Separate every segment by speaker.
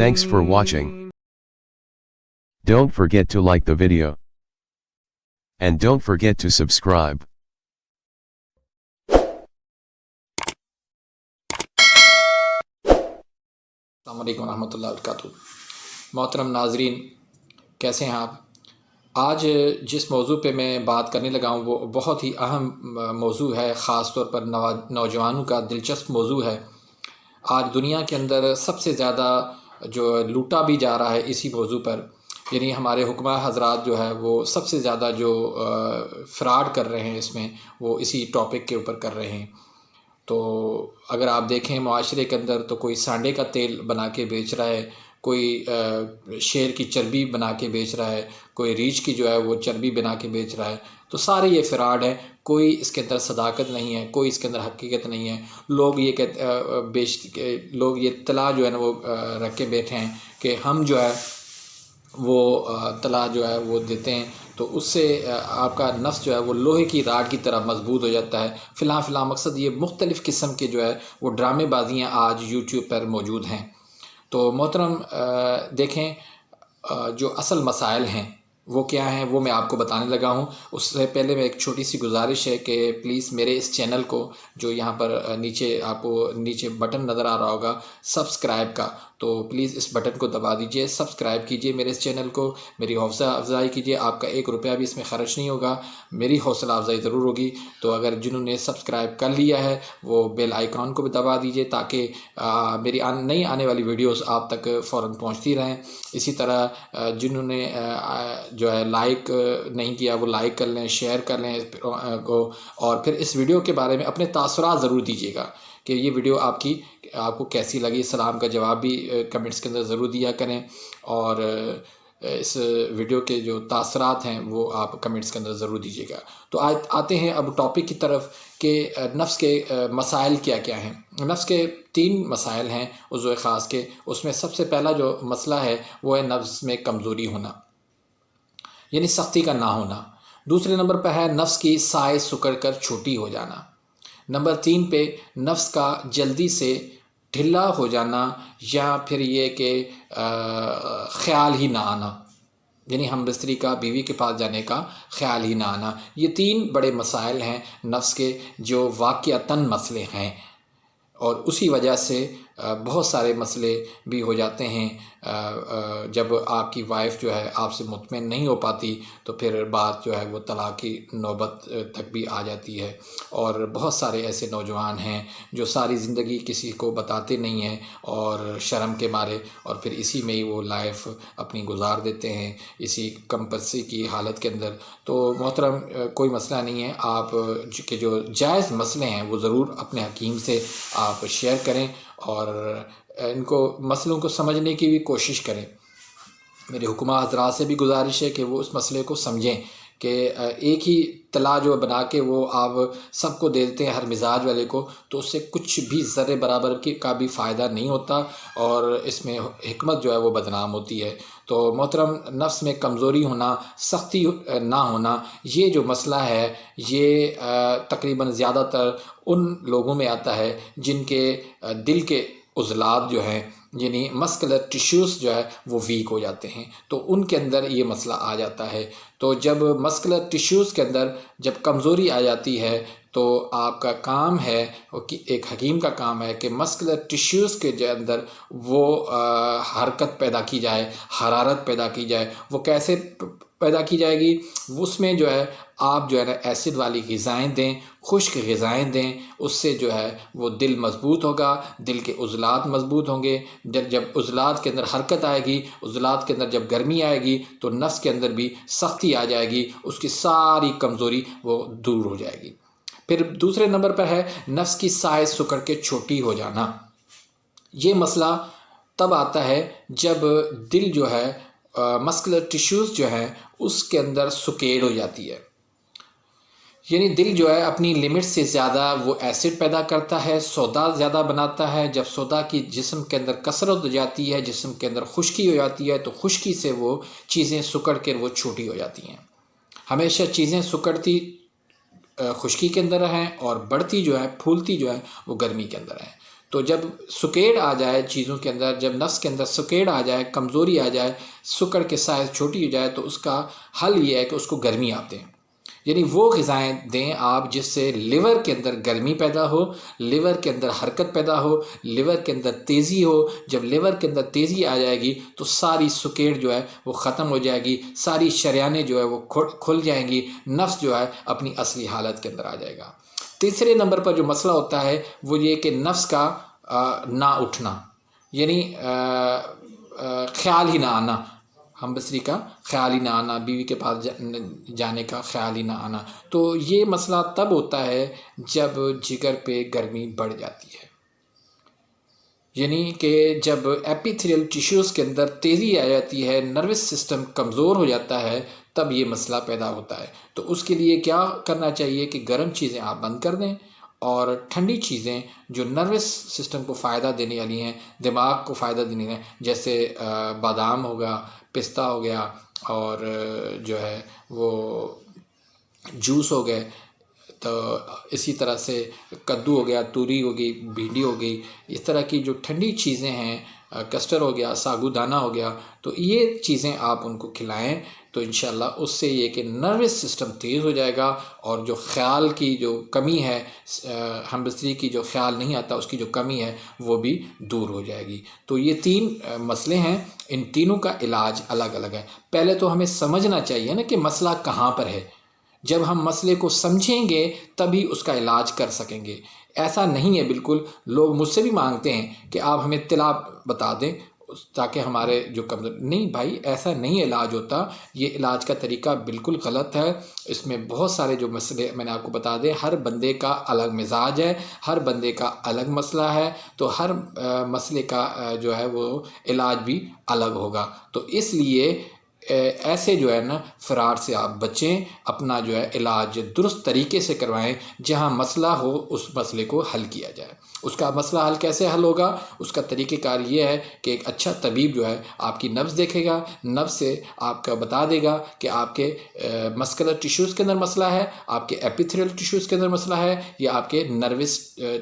Speaker 1: Thanks for watching. Don't forget to like the video. And don't forget to subscribe.
Speaker 2: अस्सलाम वालेकुम रहमतुल्लाहि व बरकातुहू। मोहतरम नाजरीन, कैसे हैं आप? आज जिस मौजू पे मैं बात करने लगा हूँ वो बहुत ही अहम मौजू है, ख़ास तौर पर नौजवानों का दिलचस्प मौजू है। आज दुनिया के अंदर सबसे ज़्यादा जो लूटा भी जा रहा है इसी मौजू पर, यानी हमारे हुक्मा हज़रात जो है वो सबसे ज़्यादा जो फ़्रॉड कर रहे हैं इसमें, वो इसी टॉपिक के ऊपर कर रहे हैं। तो अगर आप देखें मुआशरे के अंदर तो कोई सांडे का तेल बना के बेच रहा है, कोई शेर की चर्बी बना के बेच रहा है, कोई रीछ की जो है वो चर्बी बना के बेच रहा है। तो सारे ये फ़्रॉड है, कोई इसके अंदर सदाकत नहीं है, कोई इसके अंदर हकीकत नहीं है। लोग ये लोग ये तला जो है ना वो रख के बैठे हैं कि हम जो है वो तला जो है वो देते हैं तो उससे आपका नफ्स जो है वो लोहे की राड की तरह मजबूत हो जाता है। फ़िलहाल मकसद ये मुख्तलिफ़ किस्म के जो है वो ड्रामेबाजियाँ आज यूट्यूब पर मौजूद हैं। तो मोहतरम देखें जो असल मसाइल हैं वो क्या हैं वो मैं आपको बताने लगा हूँ। उससे पहले मैं एक छोटी सी गुजारिश है कि प्लीज़ मेरे इस चैनल को, जो यहाँ पर नीचे आपको नीचे बटन नज़र आ रहा होगा सब्सक्राइब का, तो प्लीज़ इस बटन को दबा दीजिए, सब्सक्राइब कीजिए मेरे इस चैनल को, मेरी हौसला अफजाई कीजिए। आपका 1 रुपया भी इसमें ख़र्च नहीं होगा, मेरी हौसला अफजाई ज़रूर होगी। तो अगर जिन्होंने सब्सक्राइब कर लिया है वो बेल आइकॉन को भी दबा दीजिए ताकि मेरी नई आने वाली वीडियोस आप तक फ़ौरन पहुंचती रहें। इसी तरह जिन्होंने जो है लाइक नहीं किया वो लाइक कर लें, शेयर कर लें को, और फिर इस वीडियो के बारे में अपने तासुरात ज़रूर दीजिएगा कि ये वीडियो आपको कैसी लगी। सलाम का जवाब भी कमेंट्स के अंदर ज़रूर दिया करें, और इस वीडियो के जो तासुरात हैं वो आप कमेंट्स के अंदर ज़रूर दीजिएगा। तो आते हैं अब टॉपिक की तरफ कि नफ्स के मसाइल क्या क्या हैं। नफ्स के 3 मसाइल हैं उज़्व ख़ास के। उसमें सबसे पहला जो मसला है वो है नफ्स में कमज़ोरी होना, यानी सख्ती का ना होना। दूसरे नंबर पर है नफ्स की साइज़ सुकड़ कर छोटी हो जाना। नंबर 3 पे नफ्स का जल्दी से ढिला हो जाना, या फिर ये कि ख़्याल ही ना आना, यानी हम बिस्तरी का बीवी के पास जाने का ख़्याल ही ना आना। ये 3 बड़े मसाइल हैं नफ्स के जो वाक़िअतन मसले हैं, और उसी वजह से बहुत सारे मसले भी हो जाते हैं। जब आपकी वाइफ जो है आपसे मुतमईन नहीं हो पाती तो फिर बात जो है वो तलाक़ की नौबत तक भी आ जाती है। और बहुत सारे ऐसे नौजवान हैं जो सारी ज़िंदगी किसी को बताते नहीं हैं और शर्म के मारे, और फिर इसी में ही वो लाइफ अपनी गुजार देते हैं इसी कम्पल्सी की हालत के अंदर। तो मोहतरम कोई मसला नहीं है, आप के जो जायज़ मसले हैं वो ज़रूर अपने हकीम से आप शेयर करें और इनको मसलों को समझने की भी कोशिश करें। मेरे हुक्मा हज़रात से भी गुजारिश है कि वो उस मसले को समझें कि एक ही तला जो बना के वो आप सबको दे देते हैं हर मिजाज वाले को, तो उससे कुछ भी ज़र्रे बराबर का भी फ़ायदा नहीं होता और इसमें हिकमत जो है वो बदनाम होती है। तो मोहतरम नफ्स में कमज़ोरी होना, सख्ती ना होना, ये जो मसला है ये तकरीबन ज़्यादातर उन लोगों में आता है जिनके दिल के उज़लात जो हैं, यानी मस्कुलर टिश्यूज़ जो है वो वीक हो जाते हैं, तो उनके अंदर ये मसला आ जाता है। तो जब मस्कुलर टिश्यूज़ के अंदर जब कमज़ोरी आ जाती है तो आपका काम है कि एक हकीम का काम है कि मस्कुलर टिश्यूज़ के अंदर वो हरकत पैदा की जाए, हरारत पैदा की जाए। वो कैसे पैदा की जाएगी? उसमें जो है आप जो है ना एसिड वाली ग़िज़ाएँ दें, खुश्क ग़िज़ाएँ दें, उससे जो है वो दिल मज़बूत होगा, दिल के उज़लात मज़बूत होंगे। जब उज़लात के अंदर हरकत आएगी, उज़लात के अंदर जब गर्मी आएगी तो नफ्स के अंदर भी सख्ती आ जाएगी, उसकी सारी कमज़ोरी वो दूर हो जाएगी। फिर दूसरे नंबर पर है नफ्स की साइज़ सुकड़ के छोटी हो जाना। ये मसला तब आता है जब दिल जो है मस्कुलर टिश्यूज़ जो हैं उसके अंदर सुकेड़ हो जाती है, यानी दिल जो है अपनी लिमिट से ज़्यादा वो एसिड पैदा करता है, सौदा ज़्यादा बनाता है। जब सौदा की जिस्म के अंदर कसरत हो जाती है, जिस्म के अंदर खुश्की हो जाती है, तो खुश्की से वो चीज़ें सुकड़ कर वो छोटी हो जाती हैं। हमेशा चीज़ें सुकड़ती खुश्की के अंदर हैं और बढ़ती जो है फूलती जो है वो गर्मी के अंदर है। تو جب سکیڑ آ جائے چیزوں کے اندر، جب نفس کے اندر سکیڑ آ جائے، کمزوری آ جائے، سکڑ کے سائز چھوٹی ہو جائے، تو اس کا حل یہ ہے کہ اس کو گرمی آپ دیں، یعنی وہ غذائیں دیں آپ جس سے لیور کے اندر گرمی پیدا ہو، لیور کے اندر حرکت پیدا ہو، لیور کے اندر تیزی ہو۔ جب لیور کے اندر تیزی آ جائے گی تو ساری سکیڑ جو ہے وہ ختم ہو جائے گی، ساری شریانیں جو ہے وہ کھل جائیں گی، نفس جو ہے اپنی اصلی حالت کے اندر آ جائے گا۔ تیسرے نمبر پر جو مسئلہ ہوتا ہے وہ یہ کہ نفس کا نہ اٹھنا، یعنی خیال ہی نہ آنا، ہم بصری کا خیال ہی نہ آنا، بیوی کے پاس جانے کا خیال ہی نہ آنا۔ تو یہ مسئلہ تب ہوتا ہے جب جگر پہ گرمی بڑھ جاتی ہے، یعنی کہ جب ایپیتھیلیل ٹیشوز کے اندر تیزی آ جاتی ہے، نروس سسٹم کمزور ہو جاتا ہے، تب یہ مسئلہ پیدا ہوتا ہے۔ تو اس کے لیے کیا کرنا چاہیے کہ گرم چیزیں آپ بند کر دیں، اور ٹھنڈی چیزیں جو نروس سسٹم کو فائدہ دینے والی ہیں، دماغ کو فائدہ دینے والی ہیں، جیسے بادام ہوگا، پستہ ہو گیا، اور جو ہے وہ جوس ہو گئے، تو اسی طرح سے کدو ہو گیا، توری ہو گئی، بھنڈی ہو گئی، اس طرح کی جو ٹھنڈی چیزیں ہیں، کسٹر ہو گیا، ساگو دانہ ہو گیا، تو یہ چیزیں آپ ان کو کھلائیں، تو انشاءاللہ اس سے یہ کہ نروس سسٹم تیز ہو جائے گا، اور جو خیال کی جو کمی ہے، ہم بصری کی جو خیال نہیں آتا اس کی جو کمی ہے وہ بھی دور ہو جائے گی۔ تو یہ 3 مسئلے ہیں، ان تینوں کا علاج الگ الگ ہے۔ پہلے تو ہمیں سمجھنا چاہیے نا کہ مسئلہ کہاں پر ہے، جب ہم مسئلے کو سمجھیں گے تبھی اس کا علاج کر سکیں گے۔ ایسا نہیں ہے بالکل، لوگ مجھ سے بھی مانگتے ہیں کہ آپ ہمیں اطلاع بتا دیں تاکہ ہمارے جو کمزور، نہیں بھائی ایسا نہیں علاج ہوتا، یہ علاج کا طریقہ بالکل غلط ہے۔ اس میں بہت سارے جو مسئلے میں نے آپ کو بتا دیں، ہر بندے کا الگ مزاج ہے، ہر بندے کا الگ مسئلہ ہے، تو ہر مسئلے کا جو ہے وہ علاج بھی الگ ہوگا۔ تو اس لیے ایسے جو ہے نا فراڈ سے آپ بچیں، اپنا جو ہے علاج درست طریقے سے کروائیں، جہاں مسئلہ ہو اس مسئلے کو حل کیا جائے۔ اس کا مسئلہ حل کیسے حل ہوگا؟ اس کا طریقہ کار یہ ہے کہ ایک اچھا طبیب جو ہے آپ کی نبض دیکھے گا، نبض سے آپ کا بتا دے گا کہ آپ کے مسکولر ٹیشوز کے اندر مسئلہ ہے، آپ کے ایپیتھیلیل ٹیشوز کے اندر مسئلہ ہے، یا آپ کے نروس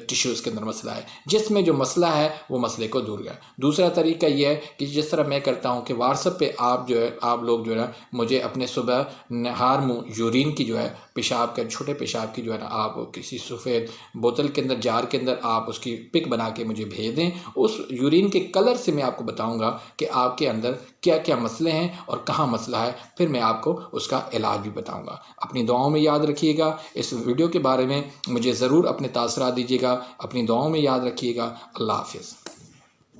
Speaker 2: ٹیشوز کے اندر مسئلہ ہے۔ جس میں جو مسئلہ ہے وہ مسئلے کو دور کرے۔ دوسرا طریقہ یہ ہے کہ جس طرح میں کرتا ہوں کہ واٹس ایپ پہ آپ لوگ جو ہے نا مجھے اپنے صبح نہار منہ یورین کی جو ہے پیشاب کا، چھوٹے پیشاب کی جو ہے نا، آپ کسی سفید بوتل کے اندر، جار کے اندر آپ اس کی پک بنا کے مجھے بھیج دیں۔ اس یورین کے کلر سے میں آپ کو بتاؤں گا کہ آپ کے اندر کیا کیا مسئلے ہیں اور کہاں مسئلہ ہے، پھر میں آپ کو اس کا علاج بھی بتاؤں گا۔ اپنی دعاؤں میں یاد رکھیے گا، اس ویڈیو کے بارے میں مجھے ضرور اپنے تاثرات دیجیے گا، اپنی دعاؤں میں یاد رکھیے گا۔ اللہ حافظ۔